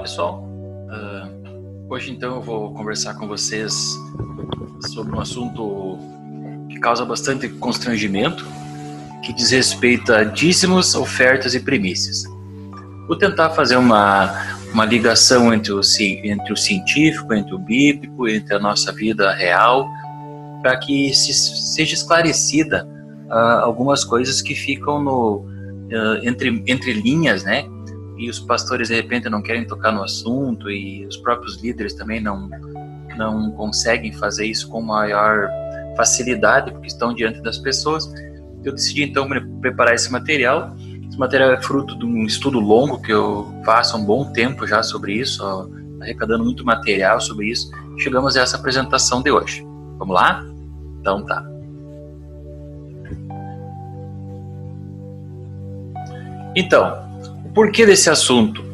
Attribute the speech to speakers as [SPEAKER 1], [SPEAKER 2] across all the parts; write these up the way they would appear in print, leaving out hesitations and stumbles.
[SPEAKER 1] pessoal, hoje então eu vou conversar com vocês sobre um assunto que causa bastante constrangimento, que diz respeito a dízimos, ofertas e primícias. Vou tentar fazer uma ligação entre o científico, entre o bíblico, entre a nossa vida real, para que seja esclarecida algumas coisas que ficam entre linhas, né? E os pastores de repente não querem tocar no assunto, e os próprios líderes também não conseguem fazer isso com maior facilidade, porque estão diante das pessoas. Eu decidi então preparar esse material. Esse material é fruto de um estudo longo que eu faço há um bom tempo já sobre isso, arrecadando muito material sobre isso. Chegamos a essa apresentação de hoje. Vamos lá? Então tá. Então, o porquê desse assunto?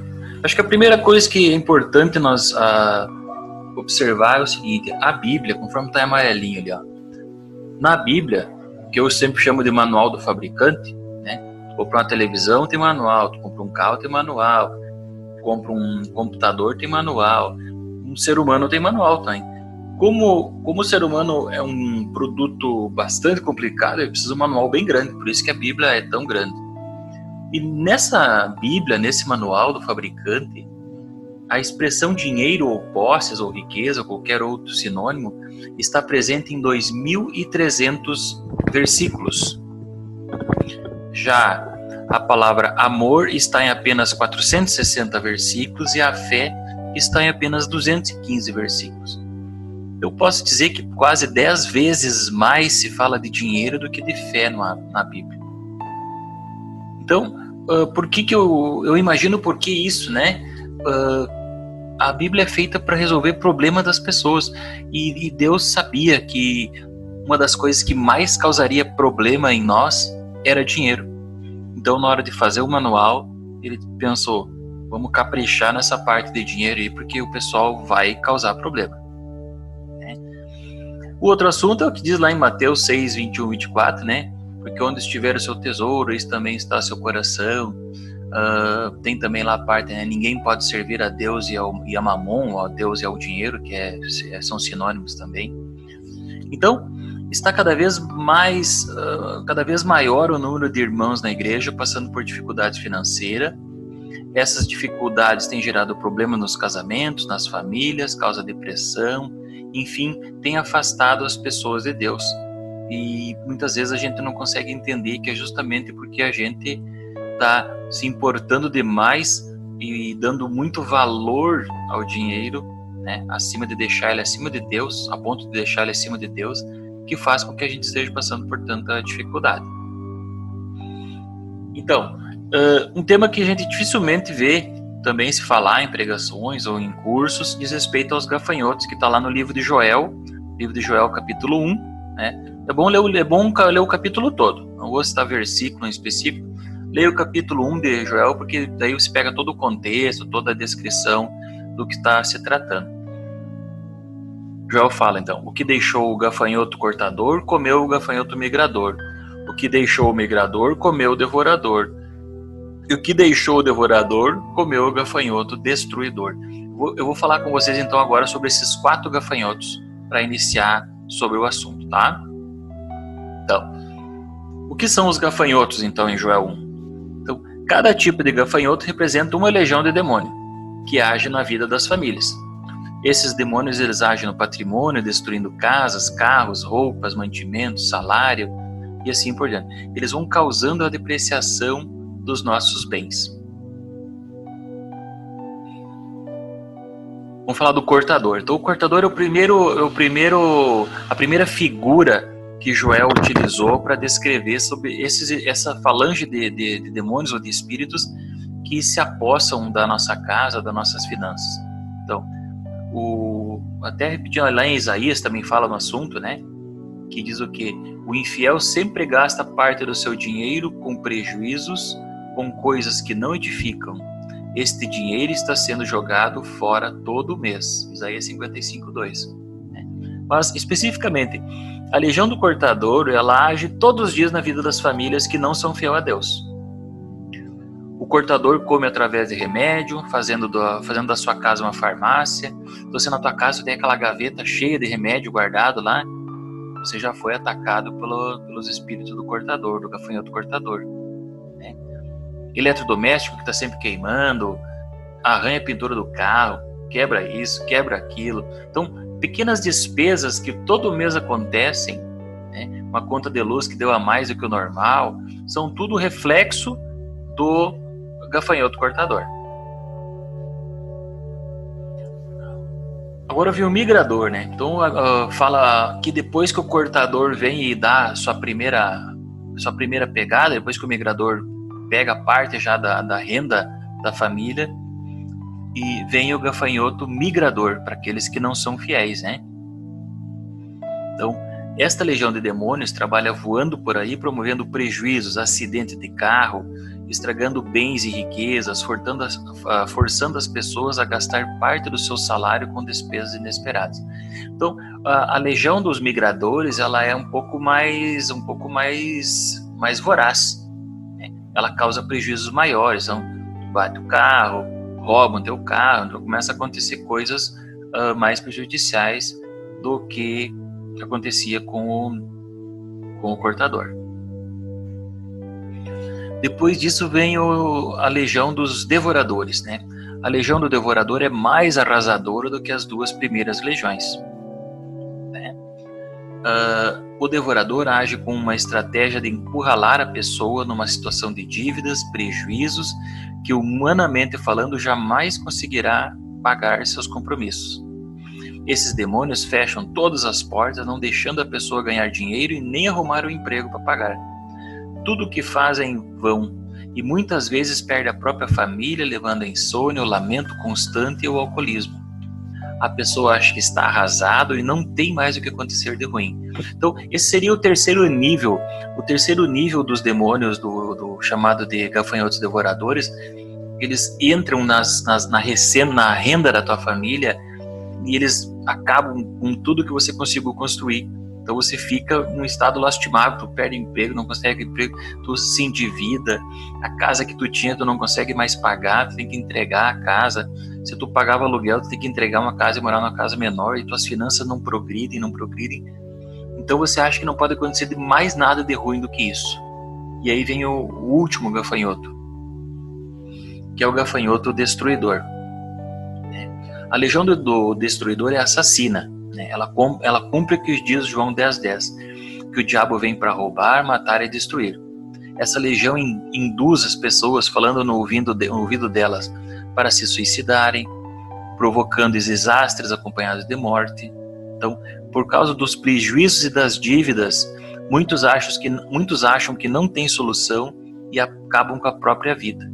[SPEAKER 1] Acho que a primeira coisa que é importante nós observar é o seguinte: a Bíblia, conforme está em amarelinho ali, na Bíblia, que eu sempre chamo de manual do fabricante, né? Tu compra uma televisão, tem manual; tu compra um carro, tem manual; tu compra um computador, tem manual; um ser humano tem manual também. Como o ser humano é um produto bastante complicado, ele precisa de um manual bem grande, por isso que a Bíblia é tão grande. E nessa Bíblia, nesse manual do fabricante, a expressão dinheiro ou posses ou riqueza ou qualquer outro sinônimo está presente em 2.300 versículos. Já a palavra amor está em apenas 460 versículos e a fé está em apenas 215 versículos. Eu posso dizer que quase 10 vezes mais se fala de dinheiro do que de fé na Bíblia. Então, por que eu imagino por que isso, né? A Bíblia é feita para resolver problema das pessoas, e Deus sabia que uma das coisas que mais causaria problema em nós era dinheiro. Então, na hora de fazer o manual, ele pensou: vamos caprichar nessa parte de dinheiro aí, porque o pessoal vai causar problema. O outro assunto é o que diz lá em Mateus 6, 21 e 24, né? Porque onde estiver o seu tesouro, isso também está seu coração. Tem também lá a parte, né? Ninguém pode servir a Deus e a Mamon, a Deus e ao dinheiro, que são sinônimos também. Então, está cada vez maior o número de irmãos na igreja passando por dificuldades financeiras. Essas dificuldades têm gerado problemas nos casamentos, nas famílias, causa depressão, enfim, tem afastado as pessoas de Deus. E muitas vezes a gente não consegue entender que é justamente porque a gente está se importando demais e dando muito valor ao dinheiro, né, acima de deixar ele acima de Deus, a ponto de deixar ele acima de Deus, que faz com que a gente esteja passando por tanta dificuldade. Então, um tema que a gente dificilmente vê também se falar em pregações ou em cursos diz respeito aos gafanhotos, que está lá no livro de Joel capítulo 1, né? É bom ler o capítulo todo, não vou citar versículo em específico. Leia o capítulo 1 de Joel, porque daí você pega todo o contexto, toda a descrição do que está se tratando. Joel fala então: o que deixou o gafanhoto cortador, comeu o gafanhoto migrador. O que deixou o migrador, comeu o devorador. E o que deixou o devorador, comeu o gafanhoto destruidor. Eu vou falar com vocês então agora sobre esses 4 gafanhotos, para iniciar sobre o assunto, tá? Então, o que são os gafanhotos então em Joel 1? Então, cada tipo de gafanhoto representa uma legião de demônio que age na vida das famílias. Esses demônios, eles agem no patrimônio, destruindo casas, carros, roupas, mantimentos, salário e assim por diante. Eles vão causando a depreciação dos nossos bens. Vamos falar do cortador. Então, o cortador é a primeira figura que Joel utilizou para descrever sobre essa falange de demônios ou de espíritos que se apossam da nossa casa, das nossas finanças. Então, até repetindo lá em Isaías também fala no assunto, né? Que diz o quê? O infiel sempre gasta parte do seu dinheiro com prejuízos, com coisas que não edificam. Este dinheiro está sendo jogado fora todo mês. Isaías 55:2. Mas, especificamente, a legião do cortador, ela age todos os dias na vida das famílias que não são fiel a Deus. O cortador come através de remédio, fazendo da sua casa uma farmácia. Você na tua casa tem aquela gaveta cheia de remédio guardado lá, você já foi atacado pelos espíritos do cortador, do gafanhoto cortador. Né? Eletrodoméstico que está sempre queimando, arranha a pintura do carro, quebra isso, quebra aquilo. Então, pequenas despesas que todo mês acontecem, né? Uma conta de luz que deu a mais do que o normal, são tudo reflexo do gafanhoto cortador. Agora vem o migrador, né? Então fala que depois que o cortador vem e dá sua primeira pegada, depois que o migrador pega parte já da renda da família, e vem o gafanhoto migrador, para aqueles que não são fiéis, né? Então, esta legião de demônios trabalha voando por aí, promovendo prejuízos, acidentes de carro, estragando bens e riquezas, forçando as pessoas a gastar parte do seu salário com despesas inesperadas. Então, a legião dos migradores, ela é um pouco mais voraz, né? Ela causa prejuízos maiores. Então, bate o carro, roubam teu carro, então começa a acontecer coisas mais prejudiciais do que acontecia com o cortador. Depois disso vem a legião dos devoradores, né? A legião do devorador é mais arrasadora do que as duas primeiras legiões, né? O devorador age com uma estratégia de encurralar a pessoa numa situação de dívidas, prejuízos, que humanamente falando jamais conseguirá pagar seus compromissos. Esses demônios fecham todas as portas, não deixando a pessoa ganhar dinheiro e nem arrumar um emprego para pagar. Tudo o que fazem em vão, e muitas vezes perde a própria família, levando a insônia, o lamento constante e o alcoolismo. A pessoa acha que está arrasado e não tem mais o que acontecer de ruim. Então, esse seria o terceiro nível dos demônios, do chamado de gafanhotos devoradores. Eles entram na renda da tua família e eles acabam com tudo que você conseguiu construir. Então você fica num estado lastimável, tu perde emprego, não consegue emprego, tu se endivida, a casa que tu tinha tu não consegue mais pagar, tu tem que entregar a casa. Se tu pagava aluguel, tu tem que entregar uma casa e morar numa casa menor, e tuas finanças não progridem. Então você acha que não pode acontecer mais nada de ruim do que isso. E aí vem o último gafanhoto, que é o gafanhoto destruidor. A legião do destruidor é assassina. Ela cumpre o que diz João 10:10, que o diabo vem para roubar, matar e destruir. Essa legião induz as pessoas, falando no ouvido delas, para se suicidarem, provocando desastres acompanhados de morte. Então, por causa dos prejuízos e das dívidas, muitos acham que não tem solução e acabam com a própria vida.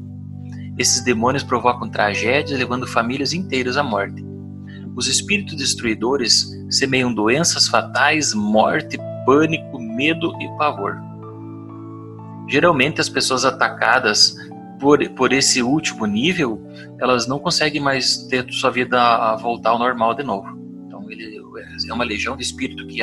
[SPEAKER 1] Esses demônios provocam tragédias, levando famílias inteiras à morte. Os espíritos destruidores semeiam doenças fatais, morte, pânico, medo e pavor. Geralmente as pessoas atacadas por esse último nível, elas não conseguem mais ter sua vida a voltar ao normal de novo. Então é uma legião de espírito que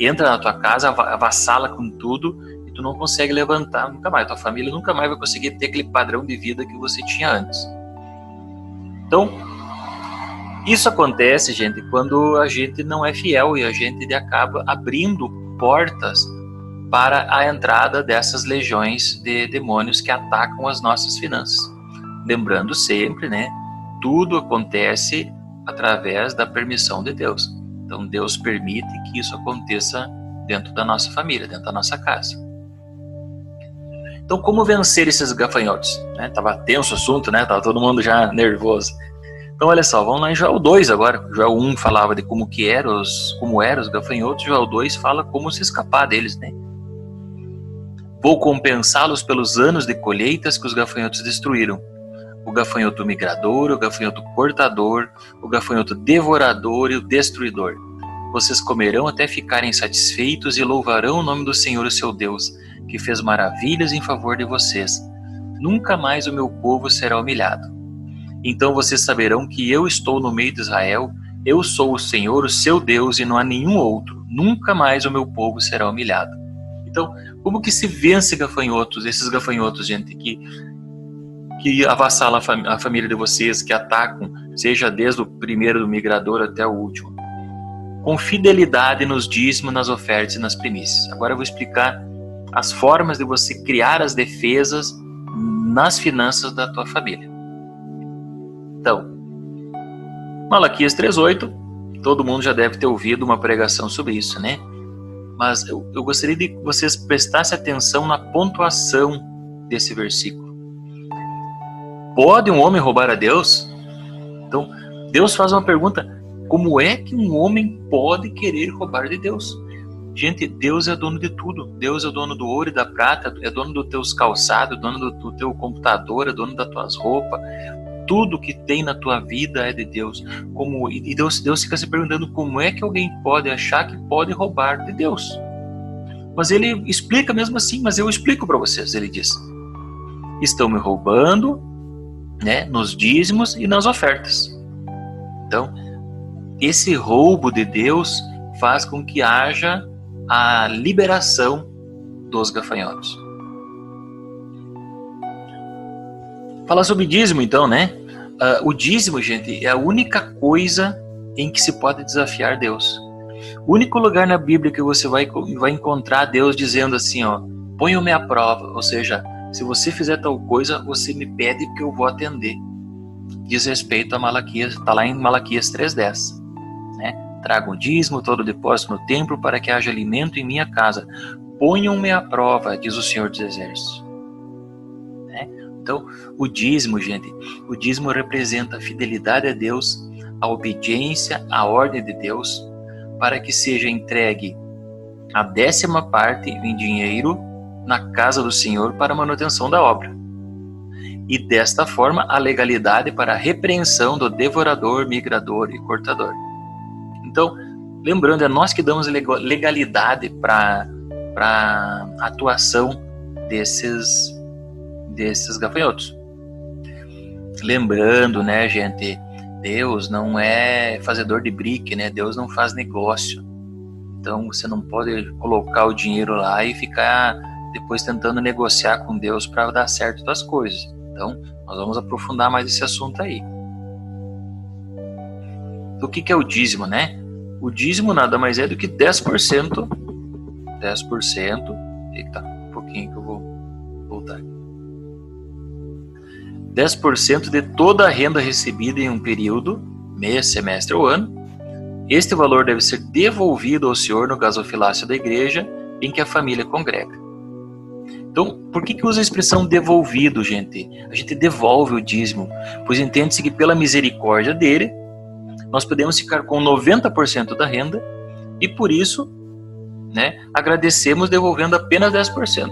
[SPEAKER 1] entra na tua casa, avassala com tudo e tu não consegue levantar nunca mais. Tua família nunca mais vai conseguir ter aquele padrão de vida que você tinha antes. Então, isso acontece, gente, quando a gente não é fiel e a gente acaba abrindo portas para a entrada dessas legiões de demônios que atacam as nossas finanças. Lembrando sempre, né, tudo acontece através da permissão de Deus. Então Deus permite que isso aconteça dentro da nossa família, dentro da nossa casa. Então, como vencer esses gafanhotos? Tava tenso o assunto, né? Tava todo mundo já nervoso. Então, olha só, vamos lá em Joel 2 agora. Joel 1 falava de como eram os gafanhotos, Joel 2 fala como se escapar deles, né? Vou compensá-los pelos anos de colheitas que os gafanhotos destruíram. O gafanhoto migrador, o gafanhoto cortador, o gafanhoto devorador e o destruidor. Vocês comerão até ficarem satisfeitos e louvarão o nome do Senhor, o seu Deus, que fez maravilhas em favor de vocês. Nunca mais o meu povo será humilhado. Então vocês saberão que eu estou no meio de Israel, eu sou o Senhor, o seu Deus, e não há nenhum outro. Nunca mais o meu povo será humilhado. Então, como que se vence gafanhotos, esses gafanhotos, gente, que que avassalam a família de vocês, que atacam, seja desde o primeiro do migrador até o último. Com fidelidade nos dízimos, nas ofertas e nas primícias. Agora eu vou explicar as formas de você criar as defesas nas finanças da tua família. Então, Malaquias 3:8, todo mundo já deve ter ouvido uma pregação sobre isso, né? Mas eu gostaria de que vocês prestassem atenção na pontuação desse versículo. Pode um homem roubar a Deus? Então, Deus faz uma pergunta: como é que um homem pode querer roubar de Deus? Gente, Deus é dono de tudo. Deus é dono do ouro e da prata, é dono dos teus calçados, é dono do teu computador, é dono das tuas roupas. Tudo que tem na tua vida é de Deus. E Deus fica se perguntando como é que alguém pode achar que pode roubar de Deus. Mas ele explica mesmo assim, mas eu explico para vocês. Ele diz: estão me roubando, né, nos dízimos e nas ofertas. Então, esse roubo de Deus faz com que haja a liberação dos gafanhotos. Falar sobre dízimo então, né? O dízimo, gente, é a única coisa em que se pode desafiar Deus. O único lugar na Bíblia que você vai encontrar Deus dizendo assim, ó, ponha-me à prova, ou seja, se você fizer tal coisa, você me pede que eu vou atender. Diz respeito a Malaquias, está lá em Malaquias 3:10. Né? Traga o dízimo, todo o depósito no templo, para que haja alimento em minha casa. Ponham-me à prova, diz o Senhor dos Exércitos. Né? Então, o dízimo, gente, o dízimo representa a fidelidade a Deus, a obediência à ordem de Deus, para que seja entregue a 10ª parte em dinheiro na casa do Senhor para a manutenção da obra. E desta forma, a legalidade para a repreensão do devorador, migrador e cortador. Então, lembrando, é nós que damos legalidade para a atuação desses gafanhotos. Lembrando, né, gente, Deus não é fazedor de brique, né? Deus não faz negócio. Então, você não pode colocar o dinheiro lá e ficar depois tentando negociar com Deus para dar certo das coisas. Então, nós vamos aprofundar mais esse assunto aí. O que é o dízimo, né? O dízimo nada mais é do que 10%. 10%. Eita, um pouquinho que eu vou voltar. 10% de toda a renda recebida em um período, mês, semestre ou ano. Este valor deve ser devolvido ao Senhor no gasofilácio da igreja em que a família congrega. Então, por que usa a expressão devolvido, gente? A gente devolve o dízimo, pois entende-se que pela misericórdia dele, nós podemos ficar com 90% da renda e por isso, né, agradecemos devolvendo apenas 10%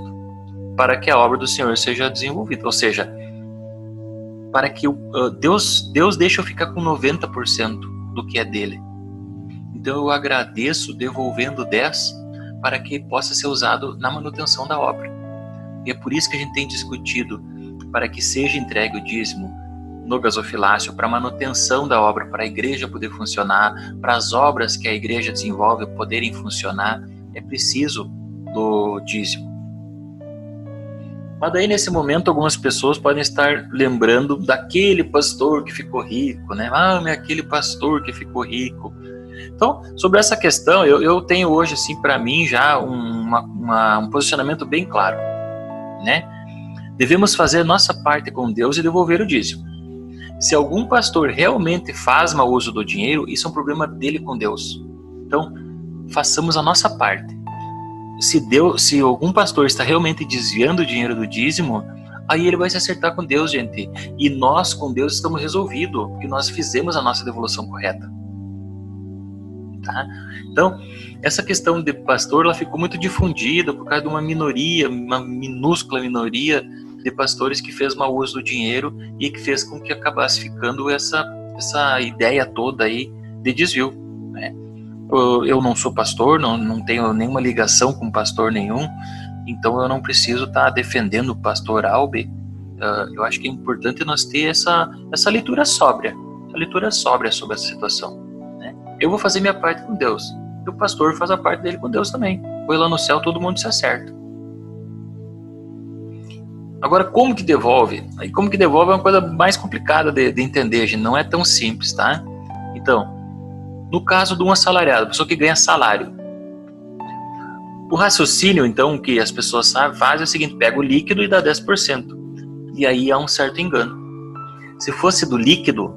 [SPEAKER 1] para que a obra do Senhor seja desenvolvida. Ou seja, para que Deus deixe eu ficar com 90% do que é dele. Então eu agradeço devolvendo 10% para que possa ser usado na manutenção da obra. E é por isso que a gente tem discutido para que seja entregue o dízimo no gasofilácio, para a manutenção da obra, para a igreja poder funcionar, para as obras que a igreja desenvolve poderem funcionar, é preciso do dízimo. Mas daí nesse momento algumas pessoas podem estar lembrando daquele pastor que ficou rico, né? Aquele pastor que ficou rico. Então, sobre essa questão, eu tenho hoje assim para mim já um posicionamento bem claro. Né? Devemos fazer nossa parte com Deus e devolver o dízimo. Se algum pastor realmente faz mau uso do dinheiro, isso é um problema dele com Deus. Então, façamos a nossa parte. Se algum pastor está realmente desviando o dinheiro do dízimo, aí ele vai se acertar com Deus, gente. E nós com Deus estamos resolvidos, porque nós fizemos a nossa devolução correta. Tá? Então, essa questão de pastor, ela ficou muito difundida por causa de uma minoria, uma minúscula minoria de pastores que fez mau uso do dinheiro e que fez com que acabasse ficando essa ideia toda aí de desvio. Né? Eu não sou pastor, não tenho nenhuma ligação com pastor nenhum, então eu não preciso estar defendendo o pastor Albe. Eu acho que é importante nós ter essa leitura sóbria, sobre essa situação. Eu vou fazer minha parte com Deus. E o pastor faz a parte dele com Deus também. Foi lá no céu, todo mundo se acerta. Agora, como que devolve? Aí, como que devolve é uma coisa mais complicada de entender, gente. Não é tão simples, tá? Então, no caso de um assalariado, pessoa que ganha salário, o raciocínio, então, que as pessoas fazem é o seguinte: pega o líquido e dá 10%. E aí há um certo engano. Se fosse do líquido,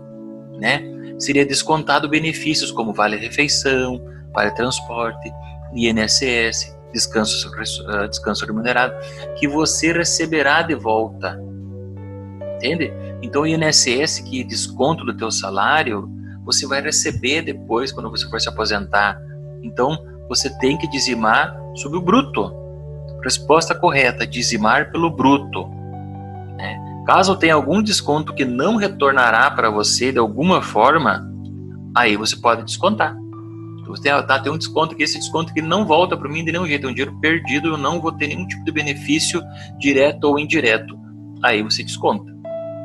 [SPEAKER 1] né, seria descontado benefícios como vale-refeição, vale-transporte, INSS, descanso remunerado, que você receberá de volta. Entende? Então o INSS, que desconto do teu salário, você vai receber depois quando você for se aposentar. Então você tem que dizimar sobre o bruto. Resposta correta: dizimar pelo bruto. Caso tenha algum desconto que não retornará para você de alguma forma, aí você pode descontar. Tem um desconto que esse desconto que não volta para mim de nenhum jeito, é um dinheiro perdido, eu não vou ter nenhum tipo de benefício direto ou indireto. Aí você desconta.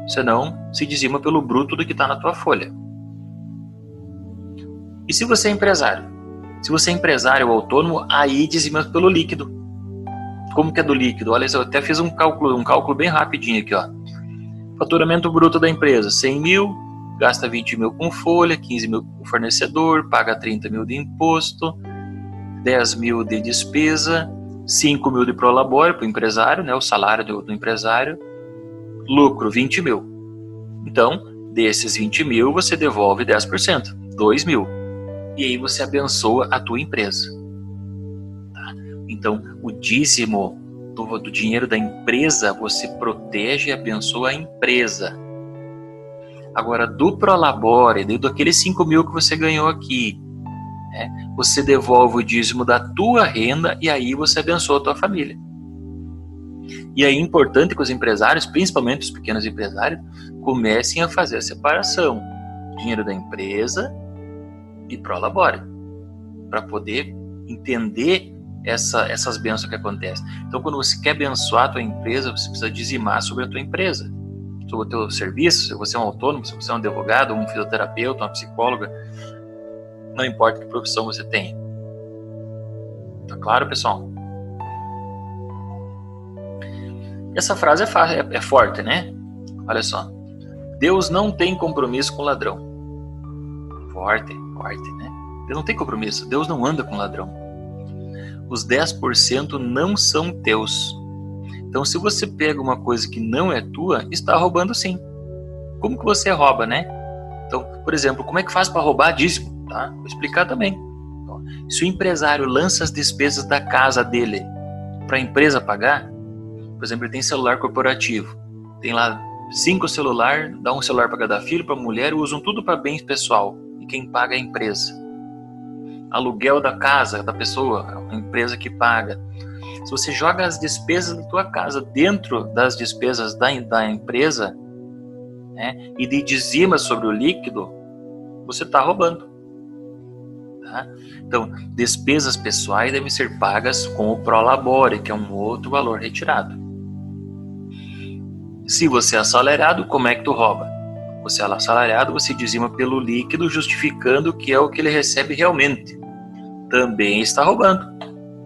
[SPEAKER 1] Senão, se dizima pelo bruto do que está na tua folha. E se você é empresário? Se você é empresário ou autônomo, aí dizima pelo líquido. Como que é do líquido? Olha, eu até fiz um cálculo bem rapidinho aqui, ó. Faturamento bruto da empresa, 100 mil, gasta 20 mil com folha, 15 mil com fornecedor, paga 30 mil de imposto, 10 mil de despesa, 5 mil de prolabore para o empresário, né, o salário do empresário, lucro 20 mil. Então, desses 20 mil, você devolve 10%, 2 mil. E aí você abençoa a tua empresa. Tá? Então, o dízimo do dinheiro da empresa, você protege e abençoa a empresa. Agora, do prolabore, daqueles 5 mil que você ganhou aqui, né, você devolve o dízimo da tua renda e aí você abençoa a tua família. E aí é importante que os empresários, principalmente os pequenos empresários, comecem a fazer a separação. Dinheiro da empresa e prolabore, para poder entender essas bênçãos que acontecem. Então, quando você quer abençoar a tua empresa, você precisa dizimar sobre a tua empresa, sobre o teu serviço. Se você é um autônomo, se você é um advogado, um fisioterapeuta, uma psicóloga, não importa que profissão você tenha. Tá claro, pessoal? Essa frase é forte, né? Olha só. Deus não tem compromisso com o ladrão. Forte, né? Deus não tem compromisso. Deus não anda com ladrão. Os 10% não são teus. Então, se você pega uma coisa que não é tua, está roubando sim. Como que você rouba, né? Então, por exemplo, como é que faz para roubar dízimo? Tá? Vou explicar também. Então, se o empresário lança as despesas da casa dele para a empresa pagar, por exemplo, ele tem celular corporativo, tem lá 5 celulares, dá um celular para cada filho, para mulher, usam tudo para bens pessoal, e quem paga é a empresa. Aluguel da casa da pessoa, a empresa que paga. Se você joga as despesas da tua casa dentro das despesas da empresa, né, e dizima sobre o líquido, você está roubando. Tá? Então, despesas pessoais devem ser pagas com o prolabore, que é um outro valor retirado. Se você é assalariado, como é que tu rouba? Você é assalariado, você dizima pelo líquido, justificando que é o que ele recebe realmente. Também está roubando.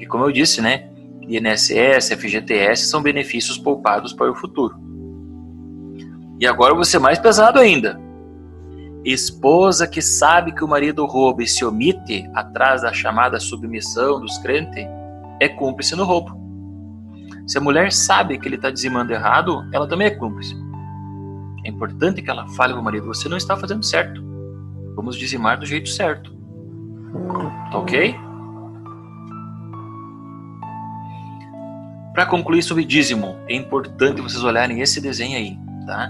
[SPEAKER 1] E como eu disse, né? INSS, FGTS são benefícios poupados para o futuro. E agora eu vou ser mais pesado ainda. Esposa que sabe que o marido rouba e se omite atrás da chamada submissão dos crentes é cúmplice no roubo. Se a mulher sabe que ele está dizimando errado, ela também é cúmplice. É importante que ela fale para o marido: você não está fazendo certo. Vamos dizimar do jeito certo. Tá ok? Para concluir sobre dízimo, é importante vocês olharem esse desenho aí, tá?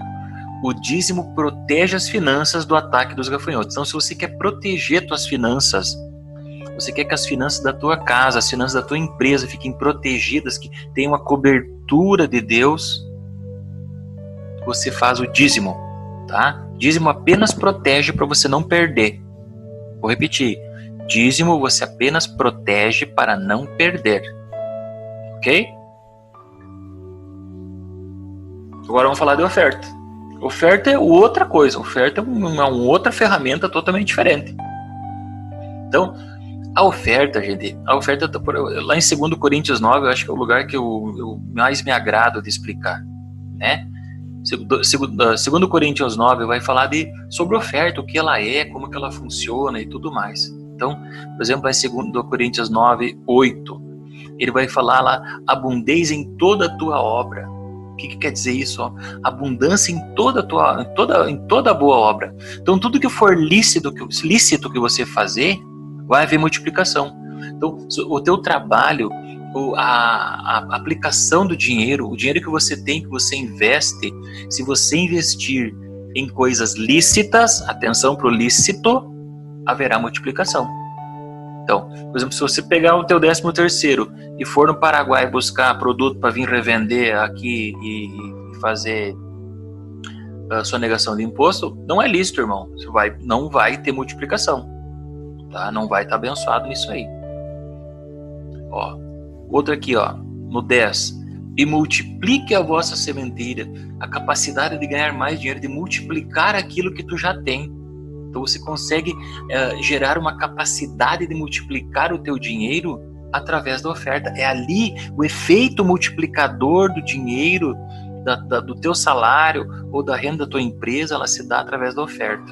[SPEAKER 1] O dízimo protege as finanças do ataque dos gafanhotos. Então, se você quer proteger suas finanças, você quer que as finanças da tua casa, as finanças da tua empresa fiquem protegidas, que tenham uma cobertura de Deus, você faz o dízimo, tá? Dízimo apenas protege para você não perder. Vou repetir. Dízimo você apenas protege para não perder. Ok? Agora vamos falar de oferta. Oferta é outra coisa. Oferta é uma outra ferramenta totalmente diferente. Então, a oferta, gente, lá em 2 Coríntios 9, eu acho que é o lugar que eu mais me agrado de explicar. né? Segundo Coríntios 9 vai falar sobre oferta, o que ela é, como que ela funciona e tudo mais. Então, por exemplo, vai em 2 Coríntios 9, 8, ele vai falar lá, abundez em toda a tua obra. O que quer dizer isso? Ó? Abundância em toda boa obra. Então, tudo que for lícito que você fazer, vai haver multiplicação. Então, o teu trabalho, a aplicação do dinheiro, o dinheiro que você tem, que você investe, se você investir em coisas lícitas, atenção para o lícito, haverá multiplicação. Então, por exemplo, se você pegar o teu 13º e for no Paraguai buscar produto para vir revender aqui e fazer a sonegação de imposto, não é lícito, irmão. Não vai ter multiplicação, tá? Não vai estar abençoado nisso aí. Ó, outro aqui, ó, no 10. E multiplique a vossa sementeira, a capacidade de ganhar mais dinheiro, de multiplicar aquilo que tu já tem. Então você consegue gerar uma capacidade de multiplicar o teu dinheiro através da oferta. É ali o efeito multiplicador do dinheiro, do teu salário ou da renda da tua empresa, ela se dá através da oferta.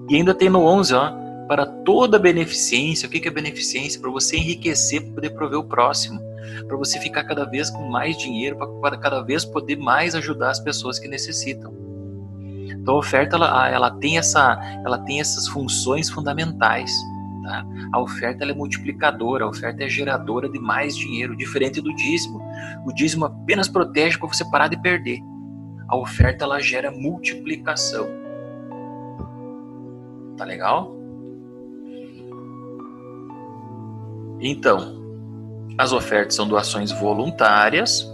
[SPEAKER 1] E ainda tem no 11, ó, para toda beneficência. O que é beneficência? Para você enriquecer, para poder prover o próximo, para você ficar cada vez com mais dinheiro, para cada vez poder mais ajudar as pessoas que necessitam. Então a oferta ela tem essas funções fundamentais, tá? A oferta ela é multiplicadora, a oferta é geradora de mais dinheiro, diferente do dízimo. O dízimo apenas protege para você parar de perder. A oferta ela gera multiplicação. Tá legal? Então, as ofertas são doações voluntárias,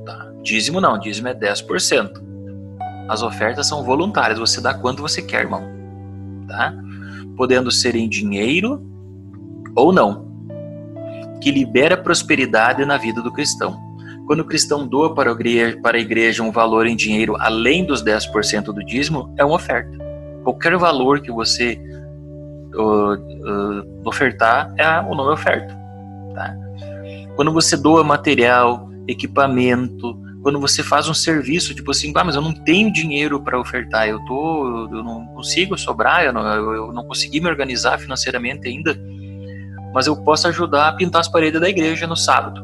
[SPEAKER 1] tá? Dízimo não, dízimo é 10%. As ofertas são voluntárias, você dá quanto você quer, irmão, tá? Podendo ser em dinheiro ou não, que libera prosperidade na vida do cristão. Quando o cristão doa para a igreja um valor em dinheiro além dos 10% do dízimo, é uma oferta. Qualquer valor que você ofertar, o nome é oferta, tá? Quando você doa material, equipamento, quando você faz um serviço, tipo assim, mas eu não tenho dinheiro para ofertar, eu não consigo sobrar, eu não consegui me organizar financeiramente ainda, mas eu posso ajudar a pintar as paredes da igreja no sábado.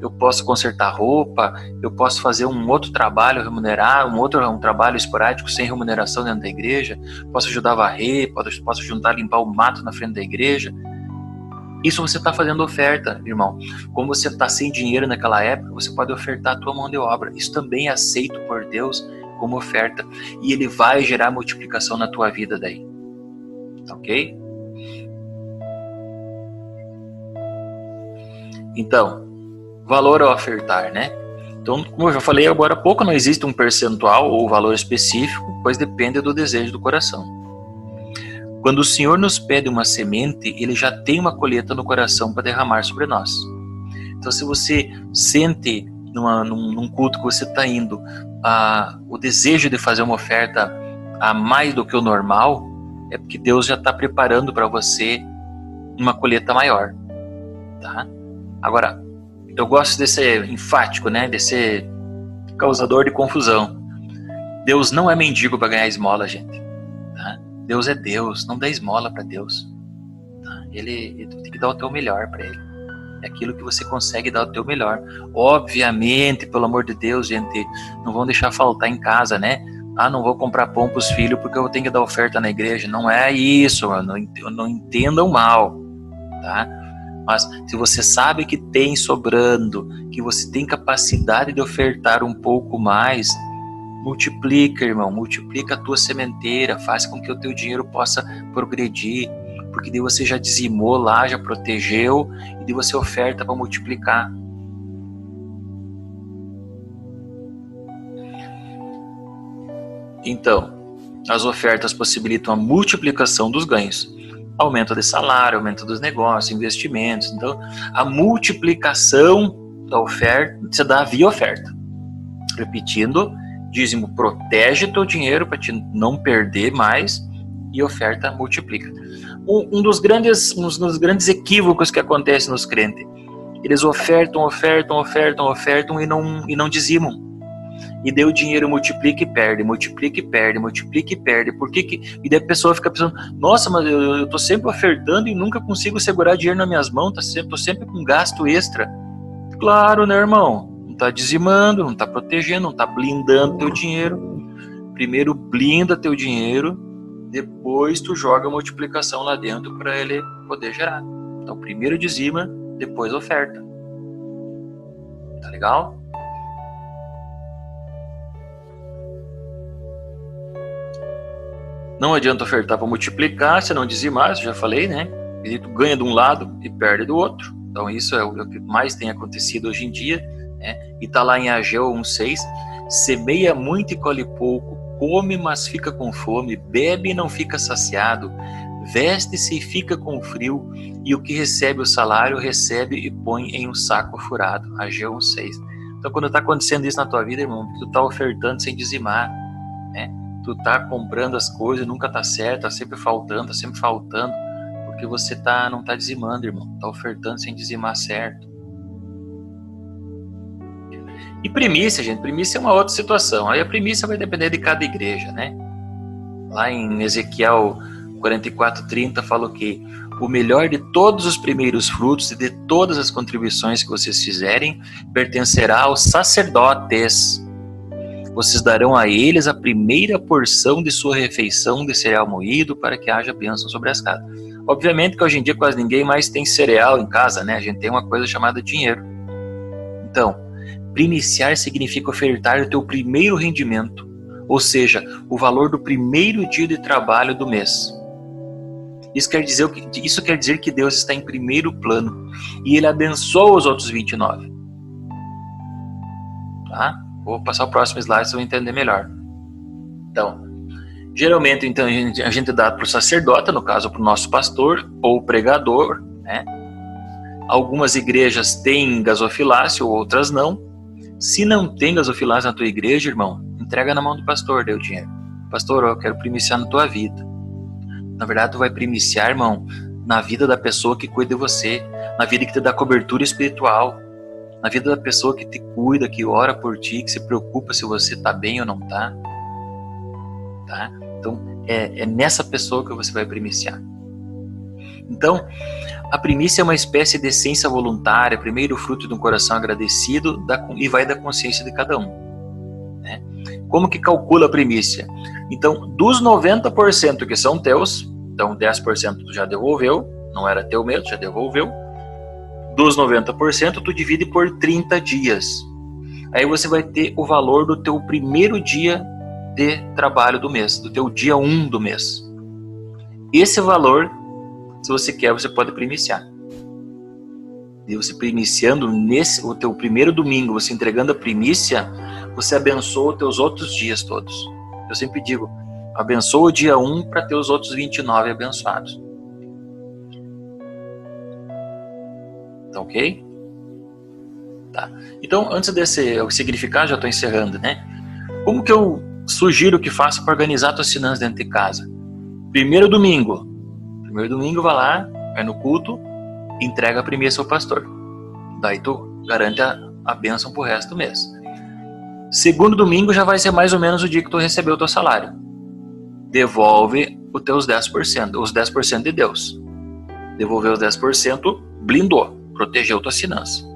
[SPEAKER 1] Eu posso consertar roupa, eu posso fazer um outro trabalho remunerado, um trabalho esporádico sem remuneração dentro da igreja, posso ajudar a varrer, posso ajudar a limpar o mato na frente da igreja. Isso você está fazendo oferta, irmão. Como você está sem dinheiro naquela época, você pode ofertar a tua mão de obra. Isso também é aceito por Deus como oferta. E Ele vai gerar multiplicação na tua vida daí. Ok? Então, valor a ofertar, né? Então, como eu já falei agora há pouco, não existe um percentual ou valor específico, pois depende do desejo do coração. Quando o Senhor nos pede uma semente, Ele já tem uma colheita no coração para derramar sobre nós. Então, se você sente num culto que você está indo o desejo de fazer uma oferta a mais do que o normal, é porque Deus já está preparando para você uma colheita maior, tá? Agora, eu gosto de ser enfático, né? De ser causador de confusão. Deus não é mendigo para ganhar esmola, gente. Tá? Deus é Deus, não dá esmola para Deus. Tá? Ele tem que dar o teu melhor para Ele. É aquilo que você consegue dar o teu melhor. Obviamente, pelo amor de Deus, gente, não vão deixar faltar em casa, né? Não vou comprar pão para os filhos porque eu tenho que dar oferta na igreja. Não é isso, não entendam mal, tá? Mas se você sabe que tem sobrando, que você tem capacidade de ofertar um pouco mais, multiplica, irmão, multiplica a tua sementeira, faz com que o teu dinheiro possa progredir, porque daí você já dizimou lá, já protegeu, e daí você oferta para multiplicar. Então, as ofertas possibilitam a multiplicação dos ganhos. Aumento de salário, aumento dos negócios, investimentos. Então, a multiplicação da oferta se dá via oferta. Repetindo, dízimo protege teu dinheiro para te não perder mais e oferta multiplica. Um dos grandes equívocos que acontece nos crentes. Eles ofertam e não dizimam. E daí o dinheiro multiplica e perde, multiplica e perde, multiplica e perde. Por que que... E daí a pessoa fica pensando, nossa, mas eu tô sempre ofertando e nunca consigo segurar dinheiro nas minhas mãos, tô sempre com gasto extra. Claro, né, irmão? Não tá dizimando, não tá protegendo, não tá blindando teu dinheiro. Primeiro blinda teu dinheiro, depois tu joga a multiplicação lá dentro para ele poder gerar. Então primeiro dizima, depois oferta. Tá legal? Não adianta ofertar para multiplicar, se não dizimar, eu já falei, né? E tu ganha de um lado e perde do outro. Então isso é o que mais tem acontecido hoje em dia, né? E tá lá em Ageu 1:6, semeia muito e colhe pouco, come mas fica com fome, bebe e não fica saciado, veste-se e fica com frio, e o que recebe o salário recebe e põe em um saco furado. Ageu 1:6. Então quando tá acontecendo isso na tua vida, irmão, tu tá ofertando sem dizimar, né? Tu tá comprando as coisas, nunca tá certo, tá sempre faltando, porque você não tá dizimando, irmão, tá ofertando sem dizimar certo. E primícia, gente, primícia é uma outra situação, aí a primícia vai depender de cada igreja, né? Lá em Ezequiel 44:30 fala que o melhor de todos os primeiros frutos e de todas as contribuições que vocês fizerem pertencerá aos sacerdotes. Vocês darão a eles a primeira porção de sua refeição de cereal moído para que haja bênção sobre as casas. Obviamente que hoje em dia quase ninguém mais tem cereal em casa, né? A gente tem uma coisa chamada dinheiro. Então, primiciar significa ofertar o teu primeiro rendimento, ou seja, o valor do primeiro dia de trabalho do mês. Isso quer dizer que Deus está em primeiro plano e Ele abençoa os outros 29. Tá? Vou passar o próximo slide, vocês vão entender melhor. Então, geralmente então, a gente dá para o sacerdote, no caso para o nosso pastor ou pregador, né? Algumas igrejas têm gasofilácio, outras não. Se não tem gasofilácio na tua igreja, irmão, entrega na mão do pastor, dê o dinheiro. Pastor, eu quero primiciar na tua vida. Na verdade, tu vai primiciar, irmão, na vida da pessoa que cuida de você, na vida que te dá cobertura espiritual, na vida da pessoa que te cuida, que ora por ti, que se preocupa se você está bem ou não está. Tá? Então, é nessa pessoa que você vai primiciar. Então, a primícia é uma espécie de essência voluntária, primeiro fruto de um coração agradecido e vai da consciência de cada um. Né? Como que calcula a primícia? Então, dos 90% que são teus, então 10% tu já devolveu, não era teu mesmo, já devolveu. Dos 90%, tu divide por 30 dias. Aí você vai ter o valor do teu primeiro dia de trabalho do mês, do teu dia 1 do mês. Esse valor, se você quer, você pode primiciar. E você primiciando o teu primeiro domingo, você entregando a primícia, você abençoa os teus outros dias todos. Eu sempre digo, abençoa o dia 1 para ter os outros 29 abençoados. Tá ok? Tá. Então, antes desse significado, já estou encerrando, né? Como que eu sugiro que faça para organizar tuas finanças dentro de casa? Primeiro domingo vai lá, vai no culto, entrega a primícia ao pastor. Daí tu garante a bênção pro resto do mês. Segundo domingo já vai ser mais ou menos o dia que tu recebeu o teu salário. Devolve os teus 10%, os 10% de Deus. Devolveu os 10%, blindou, protegeu tuas finanças.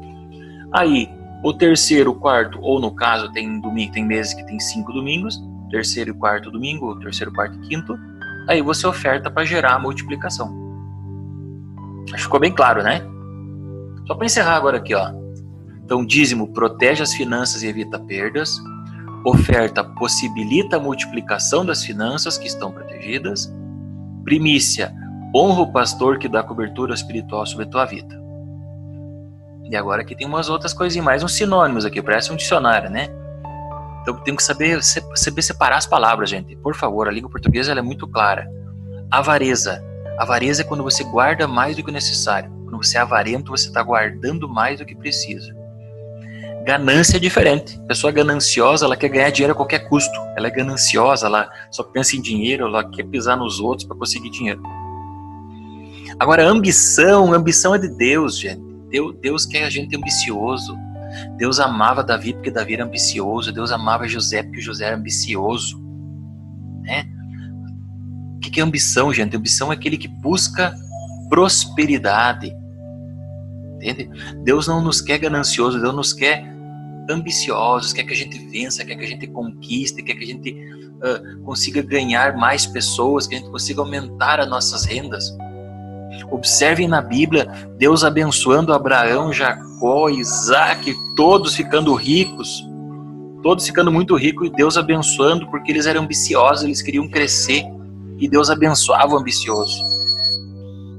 [SPEAKER 1] Aí, o terceiro, o quarto, ou no caso tem meses que tem 5 domingos, terceiro e quarto domingo, terceiro, quarto e quinto, aí você oferta para gerar a multiplicação. Acho que ficou bem claro, né? Só para encerrar agora aqui, ó. Então, dízimo protege as finanças e evita perdas. Oferta possibilita a multiplicação das finanças que estão protegidas. Primícia honra o pastor que dá cobertura espiritual sobre a tua vida. E agora aqui tem umas outras coisinhas, mais uns sinônimos aqui, parece um dicionário, né? Então tem que saber separar as palavras, gente. Por favor, a língua portuguesa ela é muito clara. Avareza. Avareza é quando você guarda mais do que o necessário. Quando você é avarento, você está guardando mais do que precisa. Ganância é diferente. A pessoa gananciosa, ela quer ganhar dinheiro a qualquer custo. Ela é gananciosa, ela só pensa em dinheiro, ela quer pisar nos outros para conseguir dinheiro. Agora, ambição é de Deus, gente. Deus quer a gente ambicioso. Deus amava Davi porque Davi era ambicioso. Deus amava José porque José era ambicioso, né? O que é ambição, gente? Ambição é aquele que busca prosperidade, entende? Deus não nos quer ganancioso, Deus nos quer ambiciosos, quer que a gente vença, quer que a gente conquiste, quer que a gente consiga ganhar mais pessoas, que a gente consiga aumentar as nossas rendas. Observem na Bíblia Deus abençoando Abraão, Jacó, Isaac, todos ficando ricos, todos ficando muito ricos, e Deus abençoando porque eles eram ambiciosos, eles queriam crescer, e Deus abençoava o ambicioso.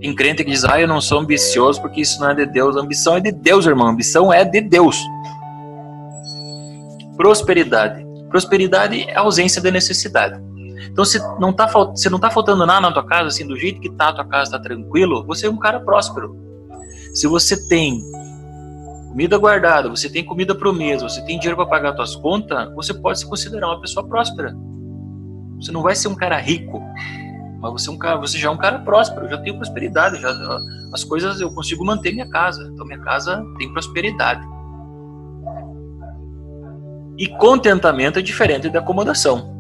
[SPEAKER 1] Tem crente que diz, eu não sou ambicioso porque isso não é de Deus. A ambição é de Deus, irmão, a ambição é de Deus. Prosperidade. Prosperidade é a ausência de necessidade. Então, se não tá faltando nada na tua casa, assim, do jeito que tá, a tua casa tá tranquilo, você é um cara próspero. Se você tem comida guardada, você tem comida pro mês, você tem dinheiro para pagar as tuas contas, você pode se considerar uma pessoa próspera. Você não vai ser um cara rico, mas você já é um cara próspero. Eu já tenho prosperidade, as coisas eu consigo manter minha casa. Então minha casa tem prosperidade. E contentamento é diferente da acomodação,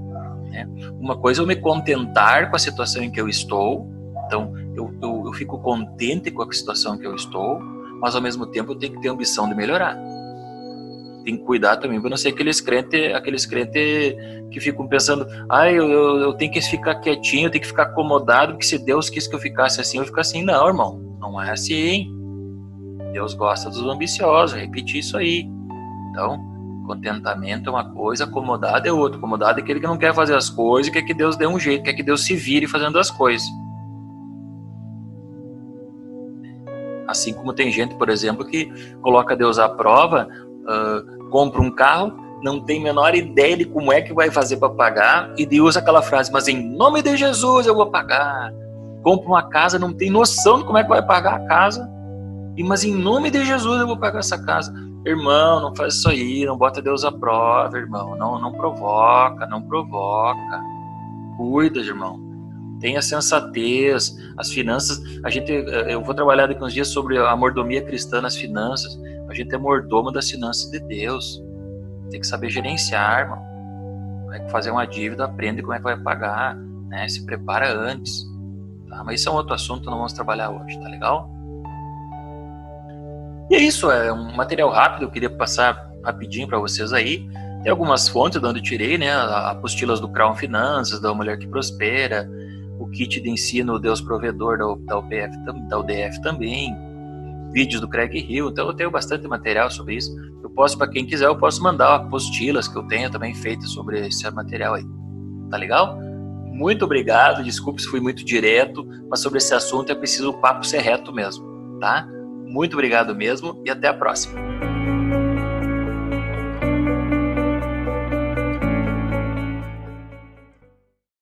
[SPEAKER 1] né? Uma coisa é eu me contentar com a situação em que eu estou. Então eu fico contente com a situação em que eu estou, mas ao mesmo tempo eu tenho que ter ambição de melhorar. Tem que cuidar também para não ser aqueles crentes que ficam pensando, eu tenho que ficar quietinho, eu tenho que ficar acomodado, porque se Deus quis que eu ficasse assim, eu fico assim. Não, irmão, não é assim. Deus gosta dos ambiciosos, repetir isso aí. Então, contentamento é uma coisa, acomodado é outra. Acomodado é aquele que não quer fazer as coisas, quer que Deus dê um jeito, quer que Deus se vire fazendo as coisas. Assim como tem gente, por exemplo, que coloca Deus à prova, compra um carro, não tem a menor ideia de como é que vai fazer para pagar, e usa aquela frase, mas em nome de Jesus eu vou pagar. Compra uma casa, não tem noção de como é que vai pagar a casa, mas em nome de Jesus eu vou pagar essa casa. Irmão, não faz isso aí, não bota Deus à prova, irmão, não provoca. Cuida, irmão. Tenha sensatez. As finanças, eu vou trabalhar daqui uns dias sobre a mordomia cristã nas finanças. A gente é mordomo das finanças de Deus. Tem que saber gerenciar, irmão. Como é que fazer uma dívida, aprende como é que vai pagar, né? Se prepara antes. Tá? Mas isso é um outro assunto, não vamos trabalhar hoje, tá legal? E é isso, é um material rápido, eu queria passar rapidinho para vocês aí. Tem algumas fontes de onde eu tirei, né? Apostilas do Crown Finanças, da Mulher que Prospera, o kit de ensino Deus Provedor da UDF também, vídeos do Craig Hill. Então eu tenho bastante material sobre isso. Eu posso, para quem quiser, eu posso mandar apostilas que eu tenho também feitas sobre esse material aí. Tá legal? Muito obrigado, desculpe se fui muito direto, mas sobre esse assunto é preciso o papo ser reto mesmo, tá? Muito obrigado mesmo e até a próxima.